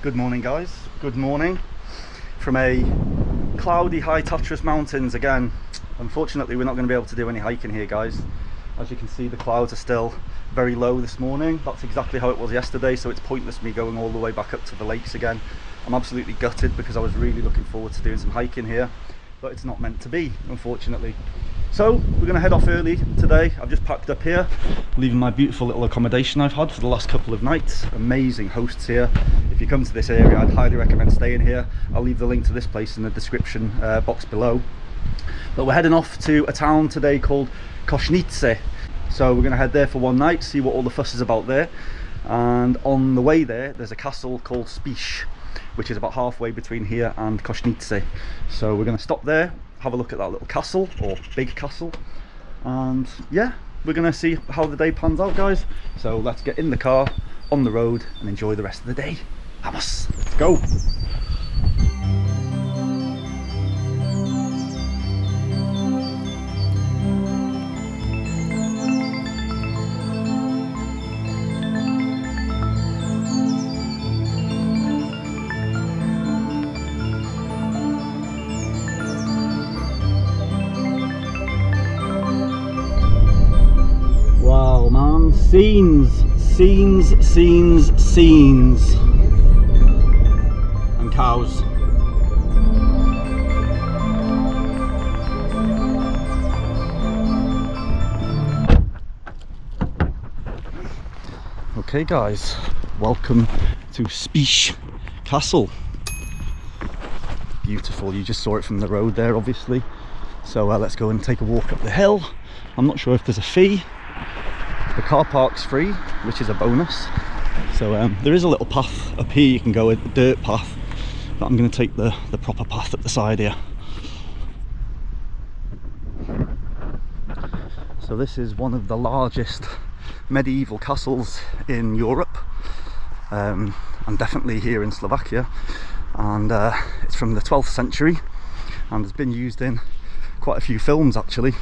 Good morning, guys. Good morning from a cloudy high Tatras mountains again. Unfortunately, we're not going to be able to do any hiking here, guys. As you can see, the clouds are still very low this morning. That's exactly how it was yesterday, so it's pointless me going all the way back up to the lakes again. I'm absolutely gutted because I was really looking forward to doing some hiking here, but it's not meant to be, unfortunately. So we're going to head off early today. I've just packed up here, leaving my beautiful little accommodation I've had for the last couple of nights. Amazing hosts here. If you come to this area, I'd highly recommend staying here. I'll leave the link to this place in the description box below. But we're heading off to a town today called Košnice. So we're going to head there for one night, see what all the fuss is about there. And on the way there's a castle called Spiš, which is about halfway between here and Košnice. So we're going to stop there, have a look at that little castle, or big castle, and yeah, we're going to see how the day pans out, guys. So let's get in the car, on the road, and enjoy the rest of the day. Vamos, let's go. Wow, man, scenes, and cows. Okay, guys, welcome to Spiš Castle. Beautiful. You just saw it from the road there, obviously. So let's go and take a walk up the hill. I'm not sure if there's a fee. The car park's free, which is a bonus. So there is a little path up here you can go, a dirt path, but I'm going to take the proper path up the side here. So this is one of the largest medieval castles in Europe, and definitely here in Slovakia, and it's from the 12th century and has been used in quite a few films actually.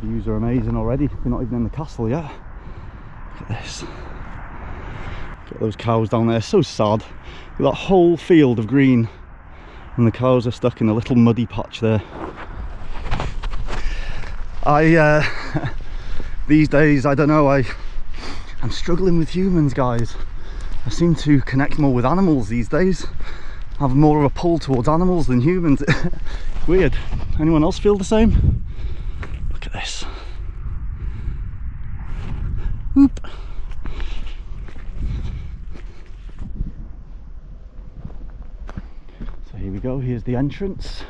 Views are amazing already. We're not even in the castle yet. Look at this. Get those cows down there. So sad. With that whole field of green, and the cows are stuck in a little muddy patch there. These days, I don't know, I'm struggling with humans, guys. I seem to connect more with animals these days. I have more of a pull towards animals than humans. Weird. Anyone else feel the same? Look at this. Whoop. So here we go, here's the entrance.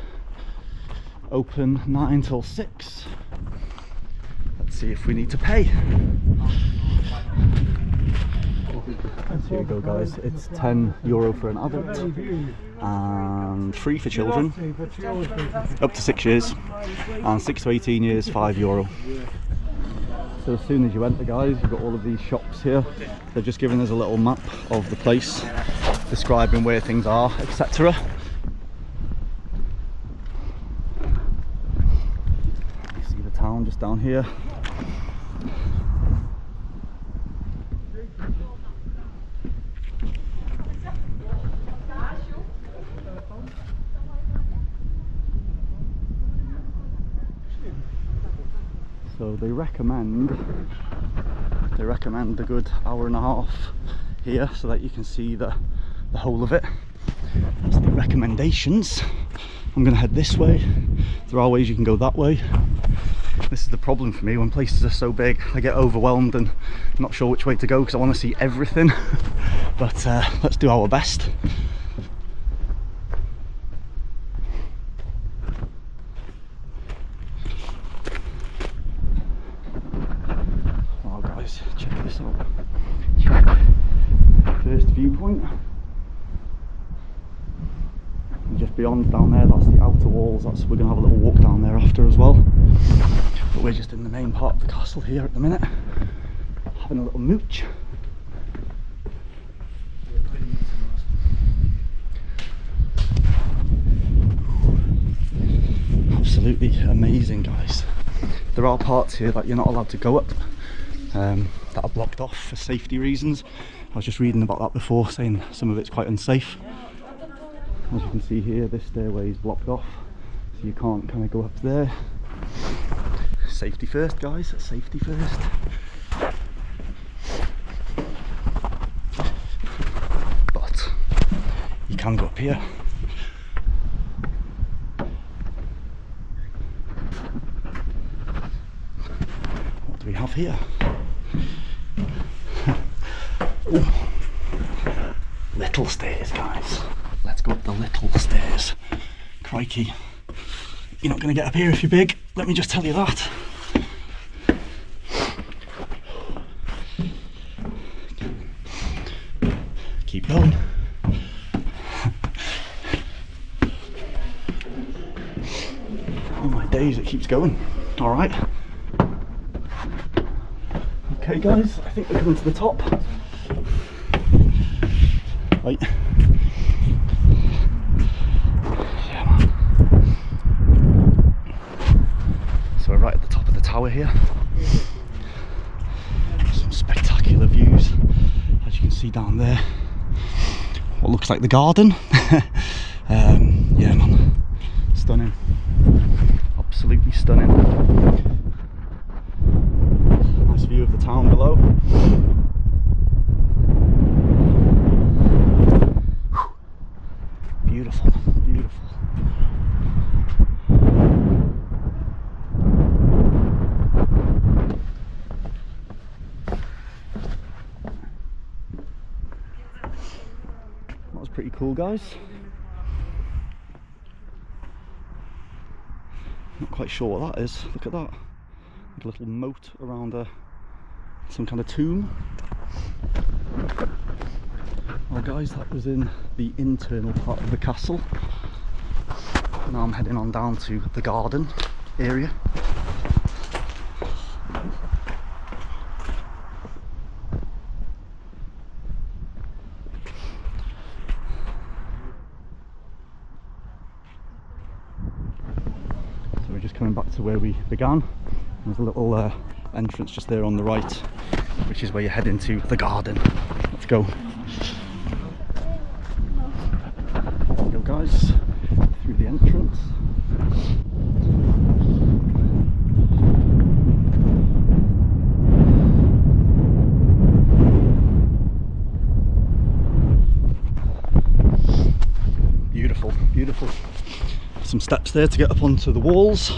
Open 9 till 6. Let's see if we need to pay. Here we go, guys. It's €10 for an adult and free for children up to 6 years, and 6 to 18 years €5. So as soon as you enter, guys, you've got all of these shops here. They're just giving us a little map of the place, describing where things are, etc. You see the town just down here. So they recommend a good hour and a half here so that you can see the whole of it. That's the recommendations. I'm going to head this way. There are ways you can go that way. This is the problem for me when places are so big. I get overwhelmed and not sure which way to go because I want to see everything. But let's do our best. Check this out. Check first viewpoint. And just beyond down there, that's the outer walls. We're going to have a little walk down there after as well. But we're just in the main part of the castle here at the minute, having a little mooch. Absolutely amazing, guys. There are parts here that you're not allowed to go up. That are blocked off for safety reasons, I was just reading about that before, saying some of it's quite unsafe. As you can see here, this stairway is blocked off, so you can't kind of go up there. Safety first, guys, safety first. But you can go up here. What do we have here? Ooh. Little stairs, guys. Let's go up the little stairs. Crikey. You're not going to get up here if you're big, let me just tell you that. Keep going. Oh my days, it keeps going. Alright. Okay guys, I think we're coming to the top. Right. Yeah, man. So we're right at the top of the tower here. Some spectacular views, as you can see down there. What looks like the garden. Yeah, man. Stunning. Absolutely stunning. Nice view of the town below. Beautiful, beautiful. That was pretty cool, guys. Not quite sure what that is. Look at that. Like a little moat around some kind of tomb. Well guys, that was in the internal part of the castle. Now I'm heading on down to the garden area. So we're just coming back to where we began. There's a little entrance just there on the right, which is where you're heading to the garden. Let's go. Guys, through the entrance. Beautiful, beautiful. Some steps there to get up onto the walls.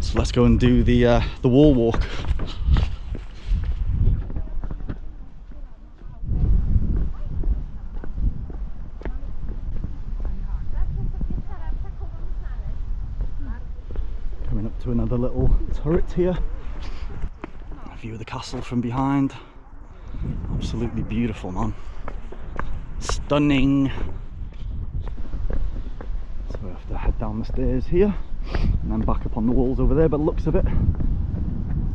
So let's go and do the wall walk. To another little turret here. A view of the castle from behind. Absolutely beautiful, man. Stunning. So we have to head down the stairs here and then back up on the walls over there, but looks of it.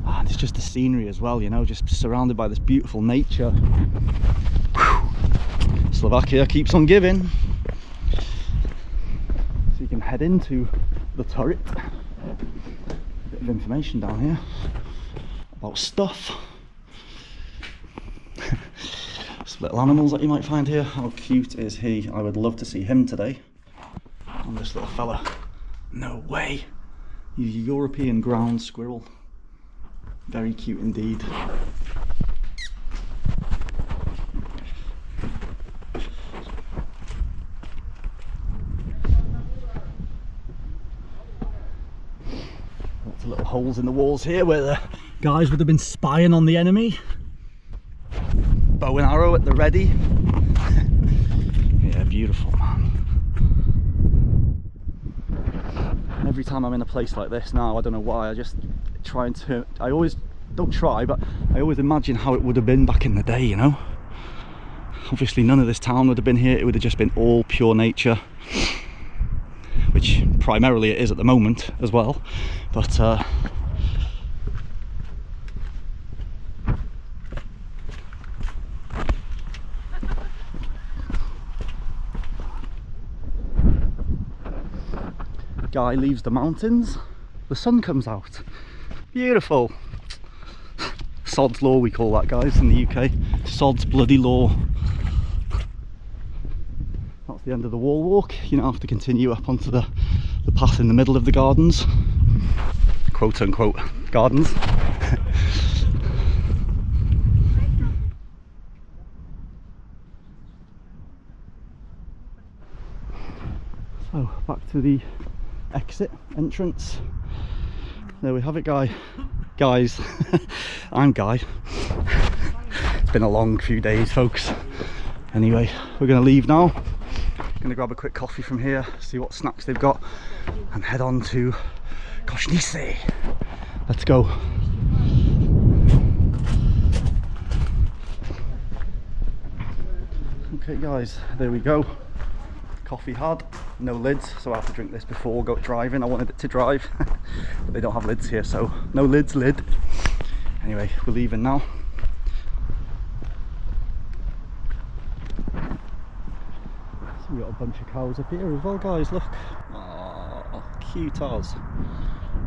Ah, it's just the scenery as well, you know, just surrounded by this beautiful nature. Whew. Slovakia keeps on giving. So you can head into the turret. Bit of information down here about stuff. Some little animals that you might find here. How cute is he? I would love to see him today. And this little fella. No way. He's a European ground squirrel. Very cute indeed. Little holes in the walls here where the guys would have been spying on the enemy. Bow and arrow at the ready. Yeah, beautiful, man. Every time I'm in a place like this now, I don't know why, I just try and turn, I always don't try, but I always imagine how it would have been back in the day, you know. Obviously none of this town would have been here, it would have just been all pure nature, which primarily it is at the moment as well, but guy leaves the mountains, the sun comes out. Beautiful. sod's law we call that, guys, in the UK. Sod's bloody law. That's the end of the wall walk. You now have to continue up onto the path in the middle of the gardens, quote unquote gardens. So back to the exit entrance. There we have it, guys. I'm Guy. It's been a long few days, folks. Anyway, we're gonna leave now. Gonna grab a quick coffee from here, see what snacks they've got, and head on to Košnice. Let's go. Okay guys, there we go. Coffee had no lids, so I have to drink this before go driving. I wanted it to drive, but they don't have lids here, so no lids, lid. Anyway, we're leaving now. So we got a bunch of cows up here as well, guys, look. Oh, cute as.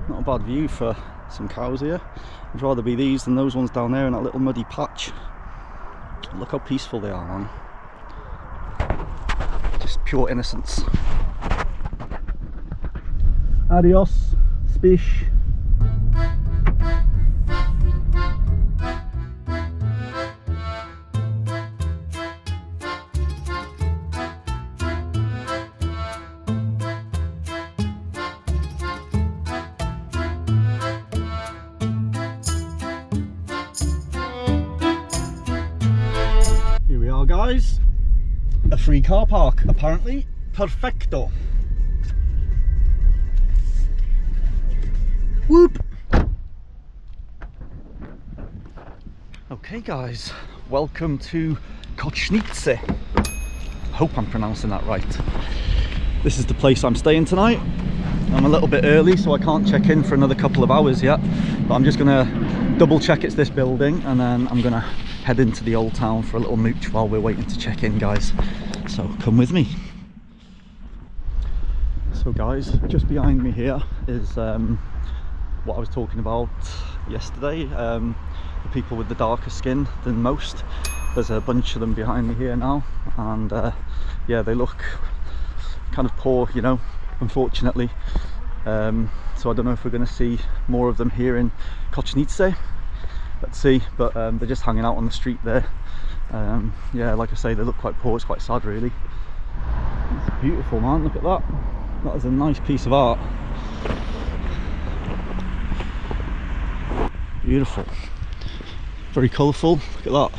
Not a bad view for some cows here. I'd rather be these than those ones down there in that little muddy patch. Look how peaceful they are, man. Just pure innocence. Adios, Spiš. Here we are, guys. A free car park, apparently. Perfecto. Whoop. Okay guys, welcome to Košnice. Hope I'm pronouncing that right. This is the place I'm staying tonight. I'm a little bit early, so I can't check in for another couple of hours yet, but I'm just gonna double check it's this building, and then I'm gonna head into the old town for a little mooch while we're waiting to check in, guys. So come with me. So guys, just behind me here is what I was talking about yesterday, the people with the darker skin than most. There's a bunch of them behind me here now, and yeah, they look kind of poor, you know, unfortunately. So I don't know if we're going to see more of them here in Košnice. Let's see, but they're just hanging out on the street there. Yeah, like I say, they look quite poor. It's quite sad, really. It's beautiful, man. Look at that. That is a nice piece of art. Beautiful. Very colourful. Look at that.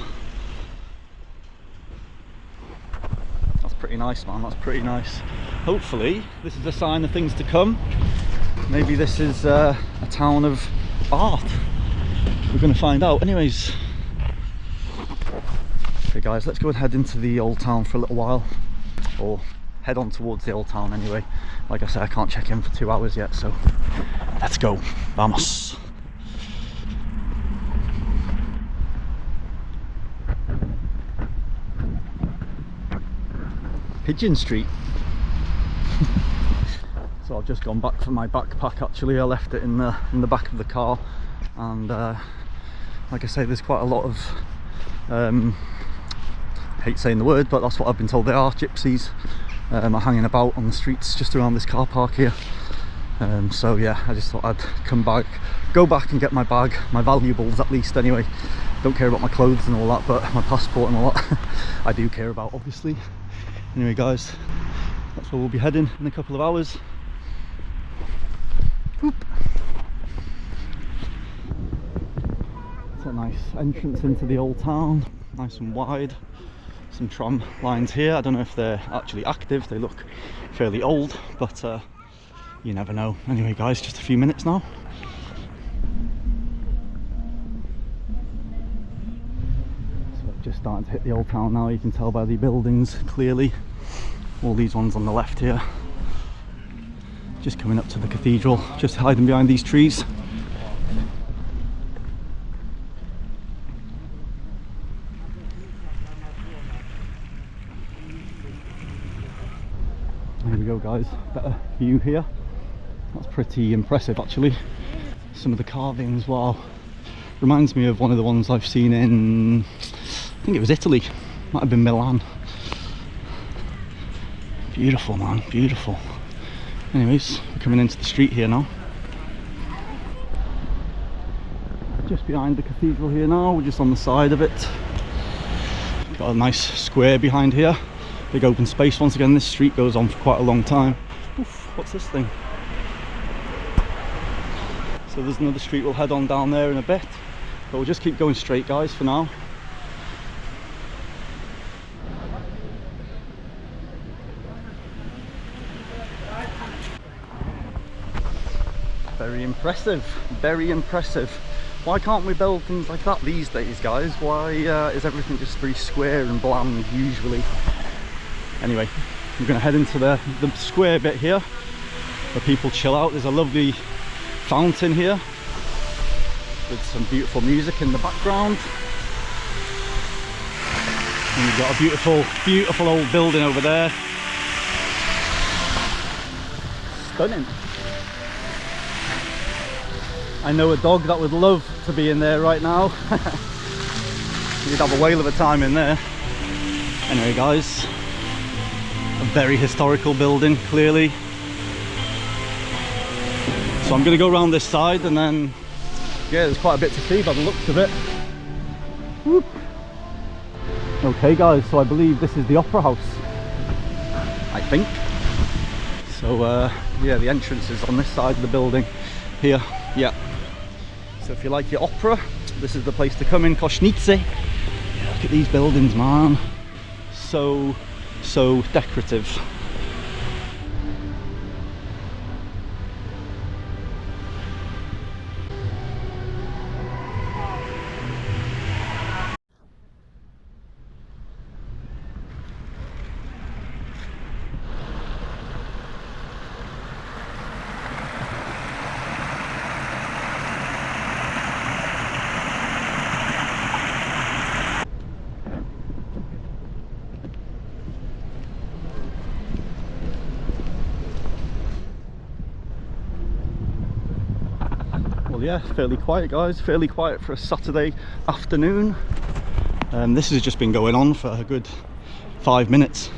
That's pretty nice, man. That's pretty nice. Hopefully this is a sign of things to come. Maybe this is a town of art. We're going to find out. Anyways, okay guys, let's go and head into the old town for a little while, or head on towards the old town anyway. Like I said, I can't check in for 2 hours yet, so let's go. Vamos. Pigeon Street. So I've just gone back for my backpack. Actually, I left it in the back of the car, and like I say, there's quite a lot of I hate saying the word, but that's what I've been told they are, gypsies are hanging about on the streets just around this car park here. So yeah, I just thought I'd go back and get my bag, my valuables at least anyway. Don't care about my clothes and all that, but my passport and all that I do care about, obviously. Anyway guys, that's where we'll be heading in a couple of hours. Whoop. It's a nice entrance into the old town, nice and wide. Some tram lines here. I don't know if they're actually active, they look fairly old, but you never know. Anyway guys, just a few minutes now. So just starting to hit the old town now. You can tell by the buildings clearly. All these ones on the left here. Just coming up to the cathedral, just hiding behind these trees. Here we go guys, better view here. That's pretty impressive actually. Some of the carvings, wow, Reminds me of one of the ones I've seen in, I think it was Italy, might have been Milan. Beautiful, man, beautiful. Anyways, we're coming into the street here now. Just behind the cathedral here now, we're just on the side of it. Got a nice square behind here, big open space. Once again, this street goes on for quite a long time. Oof, what's this thing? So there's another street we'll head on down there in a bit, but we'll just keep going straight, guys, for now. Very impressive, very impressive. Why can't we build things like that these days, guys? Why is everything just very square and bland usually? Anyway, we're going to head into the square bit here where people chill out. There's a lovely fountain here with some beautiful music in the background. And you've got a beautiful, beautiful old building over there. Stunning. I know a dog that would love to be in there right now. You'd have a whale of a time in there. Anyway, guys, a very historical building, clearly. So I'm going to go around this side and then, yeah, there's quite a bit to see by the looks of it. Whoop. Okay, guys, so I believe this is the Opera House, I think. So, yeah, the entrance is on this side of the building here. Yeah. So if you like your opera, this is the place to come in Košnice. Yeah, look at these buildings, man. So decorative. Yeah, fairly quiet, guys, fairly quiet for a Saturday afternoon. This has just been going on for a good 5 minutes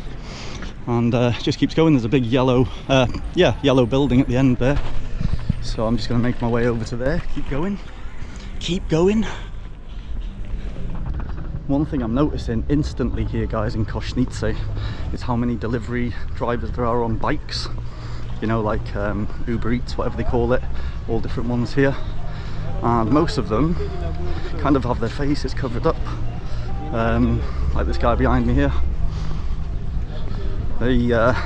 and just keeps going. There's a big yellow yellow building at the end there, so I'm just going to make my way over to there. Keep going, keep going. One thing I'm noticing instantly here, guys, in Košnice is how many delivery drivers there are on bikes. You know, like Uber Eats, whatever they call it, all different ones here. And most of them kind of have their faces covered up, like this guy behind me here. They are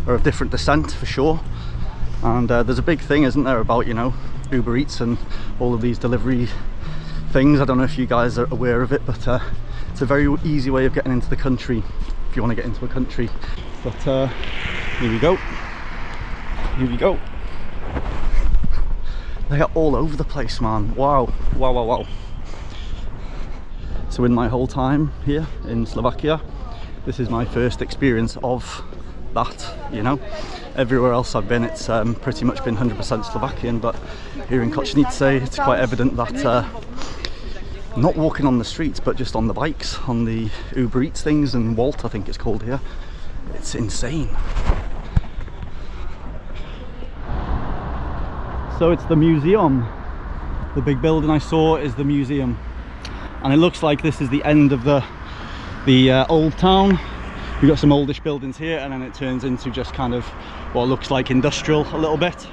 of different descent for sure, and there's a big thing, isn't there, about, you know, Uber Eats and all of these delivery things. I don't know if you guys are aware of it, but it's a very easy way of getting into the country if you want to get into a country. But here we go. Here we go. They are all over the place, man. Wow, wow, wow, wow. So in my whole time here in Slovakia, this is my first experience of that, you know. Everywhere else I've been, it's pretty much been 100% Slovakian, but here in Košnice, it's quite evident that not walking on the streets, but just on the bikes, on the Uber Eats things, and Wolt, I think it's called here. It's insane. So it's the museum. The big building I saw is the museum, and it looks like this is the end of the old town. We've got some oldish buildings here, and then it turns into just kind of what looks like industrial a little bit.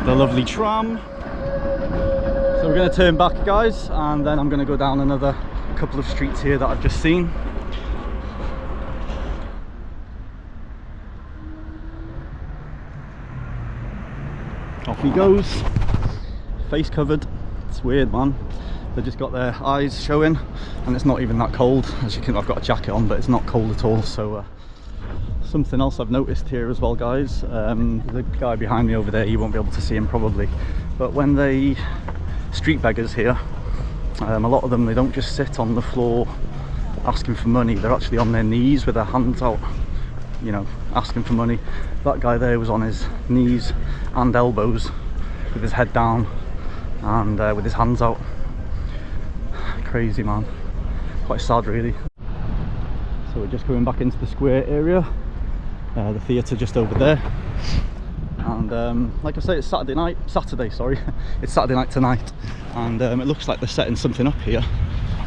The lovely tram. So we're going to turn back, guys, and then I'm going to go down another couple of streets here that I've just seen. Off he goes, face covered. It's weird, man. They've just got their eyes showing, and it's not even that cold. As you can, I've got a jacket on, but it's not cold at all. So something else I've noticed here as well, guys, the guy behind me over there, you won't be able to see him probably, but when they street beggars here, a lot of them, they don't just sit on the floor asking for money. They're actually on their knees with their hands out, you know, asking for money. That guy there was on his knees and elbows with his head down and with his hands out. crazy, man. Quite sad, really. So we're just going back into the square area. The theatre just over there. And like I say, it's Saturday, sorry. It's Saturday night tonight. And it looks like they're setting something up here.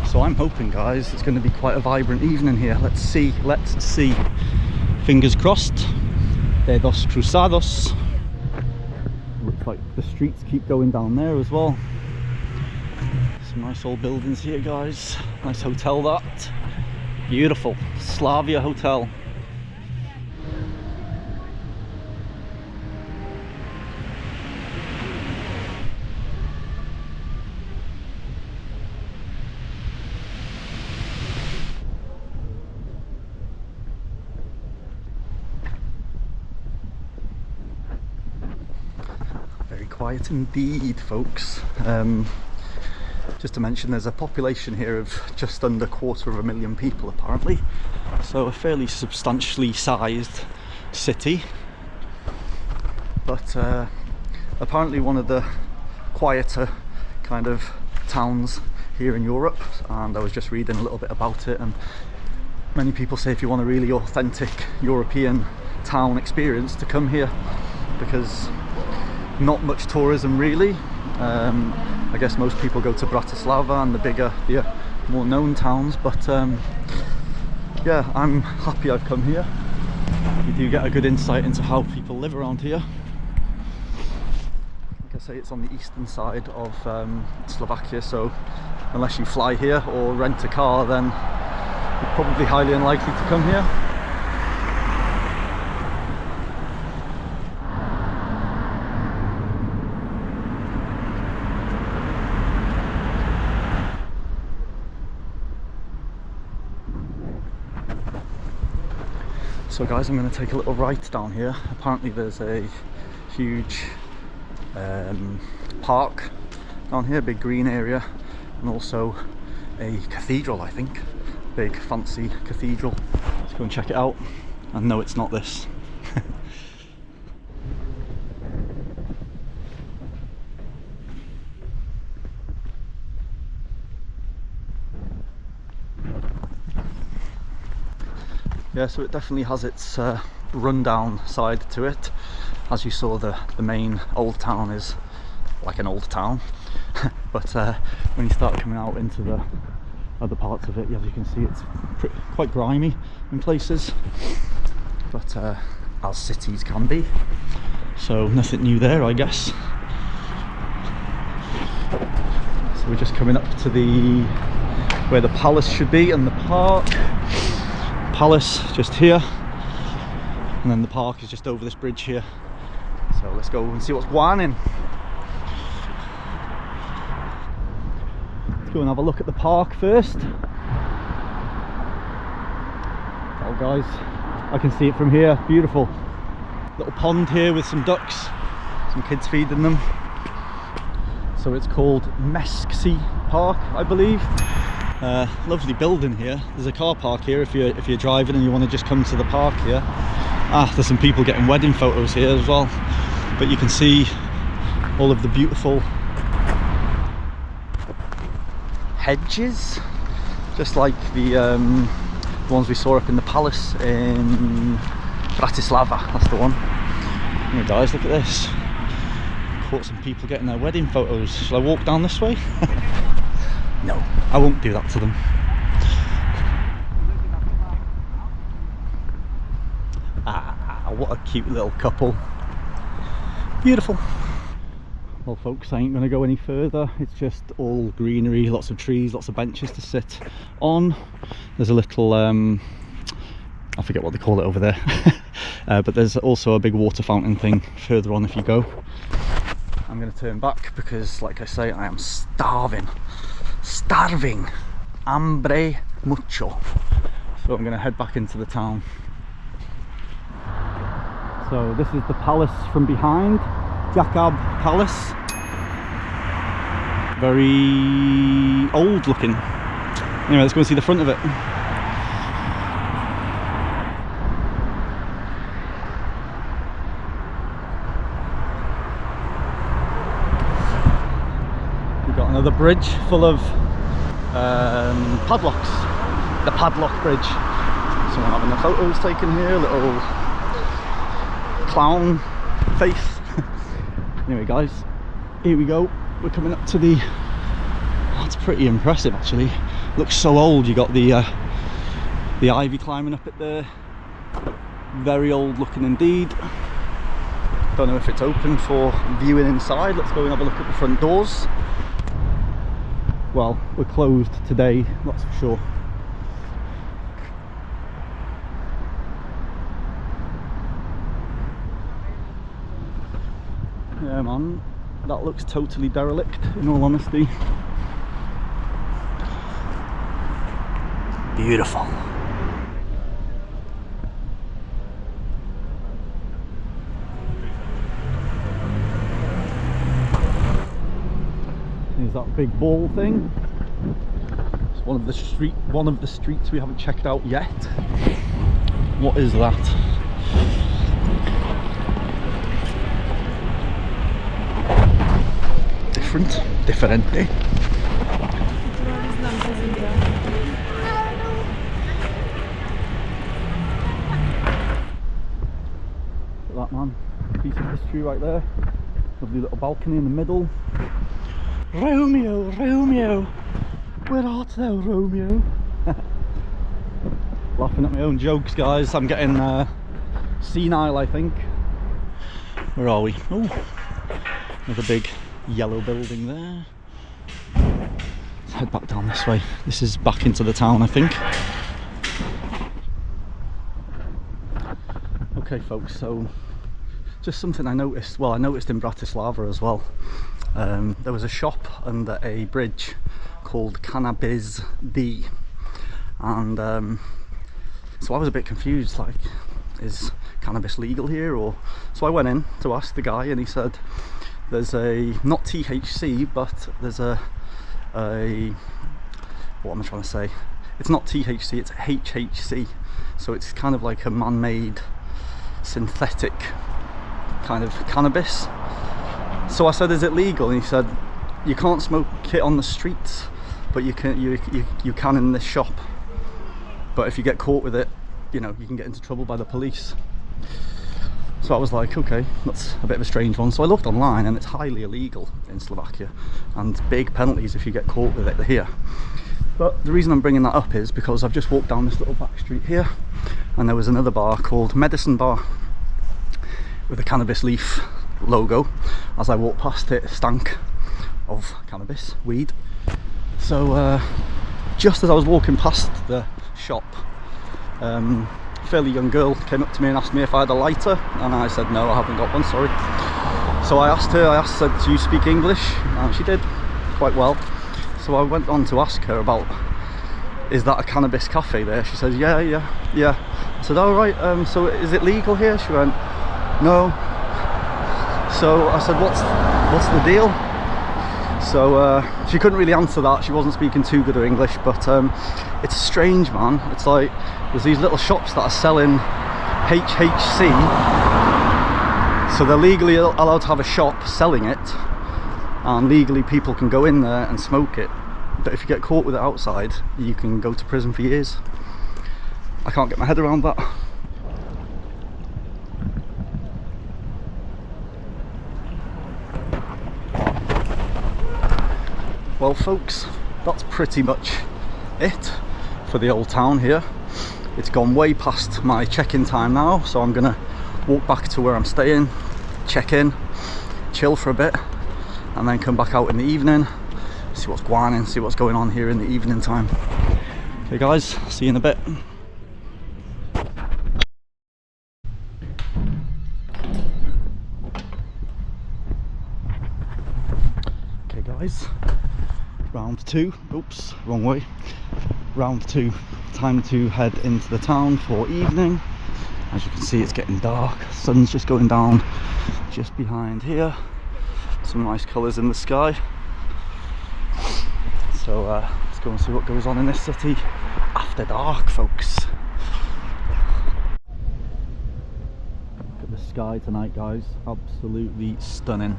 So I'm hoping, guys, it's going to be quite a vibrant evening here. Let's see. Fingers crossed. Dedos cruzados. Looks like the streets keep going down there as well. Some nice old buildings here, guys. Nice hotel, that. Beautiful. Slavia Hotel. Very quiet indeed, folks. Just to mention, there's a population here of just under 250,000 people apparently, so a fairly substantially sized city, but apparently one of the quieter kind of towns here in Europe. And I was just reading a little bit about it, and many people say if you want a really authentic European town experience, to come here, because not much tourism really. I guess most people go to Bratislava and the bigger, more known towns, but yeah, I'm happy I've come here. You do get a good insight into how people live around here. Like I say, it's on the eastern side of Slovakia, so unless you fly here or rent a car, then you're probably highly unlikely to come here. So guys, I'm going to take a little right down here. Apparently there's a huge park down here, big green area, and also a cathedral, I think. Big fancy cathedral. Let's go and check it out. And no, it's not this. Yeah, so it definitely has its rundown side to it. As you saw, the main old town is like an old town, but when you start coming out into the other parts of it, as you can see, it's quite grimy in places, but as cities can be. So nothing new there, I guess. So we're just coming up to where the palace should be, and the park. Palace just here, and then the park is just over this bridge here. So let's go and see what's going on. Let's go and have a look at the park first. Oh guys, I can see it from here. Beautiful little pond here with some ducks, some kids feeding them. So it's called Mesksi Park, I believe. Lovely building here. There's a car park here if you're driving and you want to just come to the park here. There's some people getting wedding photos here as well, but you can see all of the beautiful hedges, just like the ones we saw up in the palace in Bratislava. That's the one. Oh guys, look at this. Caught some people getting their wedding photos. Shall I walk down this way? No, I won't do that to them. What a cute little couple. Beautiful. Well folks, I ain't going to go any further. It's just all greenery, lots of trees, lots of benches to sit on. There's a little, I forget what they call it over there. But there's also a big water fountain thing further on if you go. I'm going to turn back because, like I say, I am starving. Hambre mucho. So I'm going to head back into the town. So this is the palace from behind, Jakab Palace. Very old looking. Anyway, let's go and see the front of it. We've got another bridge full of padlocks. The padlock bridge. Someone having their photos taken here, little clown face. Anyway guys, here we go. We're coming up to the... That's pretty impressive actually. Looks so old. You got the ivy climbing up it there. Very old looking indeed. Don't know if it's open for viewing inside. Let's go and have a look at the front doors. Well, we're closed today, that's for sure. Yeah man, that looks totally derelict in all honesty. Beautiful. Here's that big ball thing. It's one of the streets we haven't checked out yet. What is that? Differente. Look at that man, piece of history right there. Lovely little balcony in the middle. Romeo, Romeo, where art thou, Romeo? Laughing at my own jokes, guys. I'm getting senile, I think. Where are we? Oh, another big yellow building there. Let's head back down this way. This is back into the town, I think. Okay folks, so just something I noticed, well I noticed in Bratislava as well. There was a shop under a bridge called Cannabis D, and so I was a bit confused, like, is cannabis legal here? Or so I went in to ask the guy and he said there's a, not THC, but there's a what am I trying to say, it's not THC, it's HHC, so it's kind of like a man-made synthetic kind of cannabis. So I said, is it legal? And he said, you can't smoke it on the streets, but you can in this shop. But if you get caught with it, you know, you can get into trouble by the police. So I was like, okay, that's a bit of a strange one. So I looked online and it's highly illegal in Slovakia and big penalties if you get caught with it here. But the reason I'm bringing that up is because I've just walked down this little back street here and there was another bar called Medicine Bar with a cannabis leaf logo. As I walked past it, it stank of cannabis, weed. So just as I was walking past the shop, a fairly young girl came up to me and asked me if I had a lighter, and I said no, I haven't got one, sorry. So I asked her, said, do you speak English? And she did quite well. So I went on to ask her about, is that a cannabis cafe there? She says, yeah. I said, oh right, so is it legal here? She went, no. So I said, what's the deal? So she couldn't really answer that. She wasn't speaking too good of English, but it's strange, man. It's like there's these little shops that are selling HHC, so they're legally allowed to have a shop selling it, and legally people can go in there and smoke it. But if you get caught with it outside, you can go to prison for years. I can't get my head around that. Well folks, that's pretty much it for the old town here. It's gone way past my check-in time now, so I'm gonna walk back to where I'm staying, check in, chill for a bit, and then come back out in the evening, see what's going on, see what's going on here in the evening time. Okay guys, see you in a bit. Okay guys, round two, oops, wrong way. Round two, time to head into the town for evening. As you can see, it's getting dark, sun's just going down just behind here. Some nice colours in the sky. So let's go and see what goes on in this city after dark, folks. Look at the sky tonight, guys, absolutely stunning.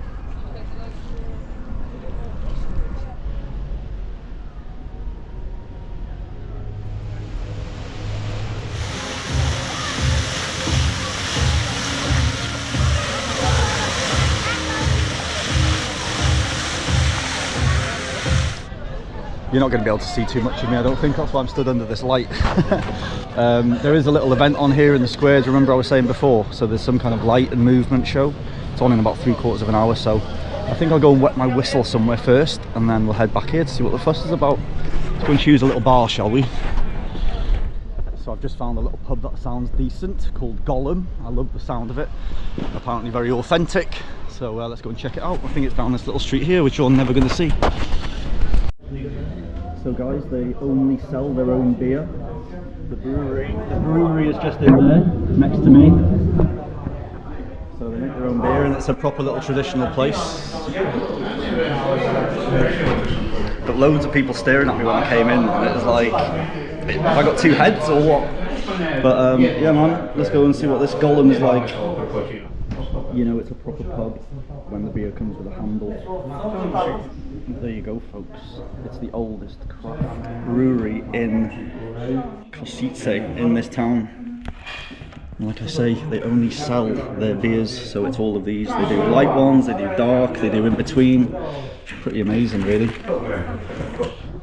You're not going to be able to see too much of me, I don't think. That's why I'm stood under this light. There is a little event on here in the squares, remember I was saying before, so there's some kind of light and movement show. It's on in about 3/4 of an hour, so I think I'll go and wet my whistle somewhere first, and then we'll head back here to see what the fuss is about. Let's go and choose a little bar, shall we? So I've just found a little pub that sounds decent, called Golem. I love the sound of it. Apparently very authentic, so let's go and check it out. I think it's down this little street here, which you're never going to see. So guys, they only sell their own beer. The brewery is just in there, next to me. So they make their own beer, and it's a proper little traditional place. But loads of people staring at me when I came in, and it was like, have I got two heads or what? But yeah man, let's go and see what this Golem is like. You know, it's a proper pub when the beer comes with a handle. There you go folks, it's the oldest craft brewery in Košice, in this town. And like I say, they only sell their beers, so it's all of these. They do light ones, they do dark, they do in between. Pretty amazing really.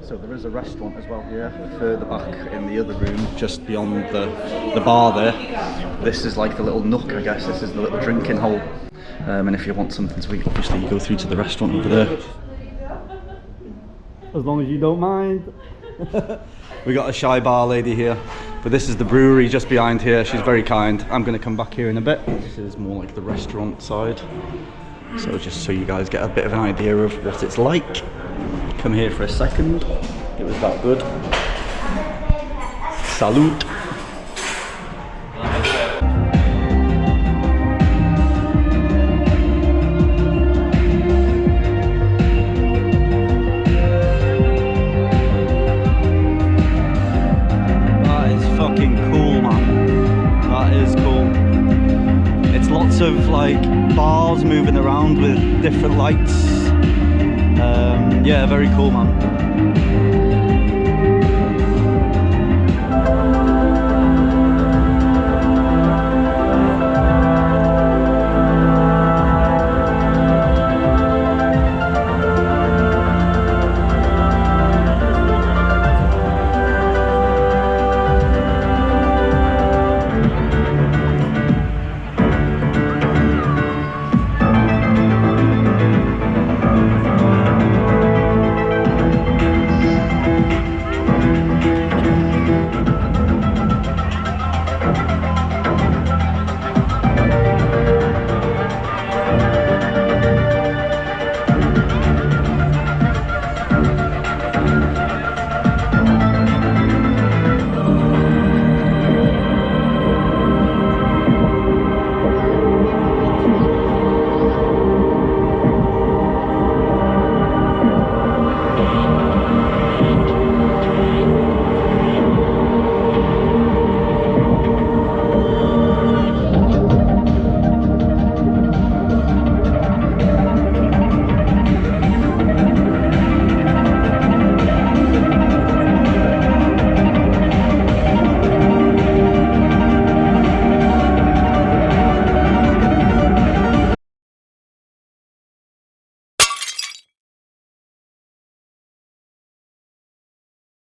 So there is a restaurant as well here, further back in the other room, just beyond the bar there. This is like the little nook, I guess. This is the little drinking hole. And if you want something to eat, obviously you go through to the restaurant over there. As long as you don't mind. We got a shy bar lady here, but this is the brewery just behind here. She's very kind. I'm going to come back here in a bit. This is more like the restaurant side. So just so you guys get a bit of an idea of what it's like. Come here for a second. It was that good. Salute. That is fucking cool, man. That is cool. It's lots of like bars moving around with different lights. Yeah, very cool, man.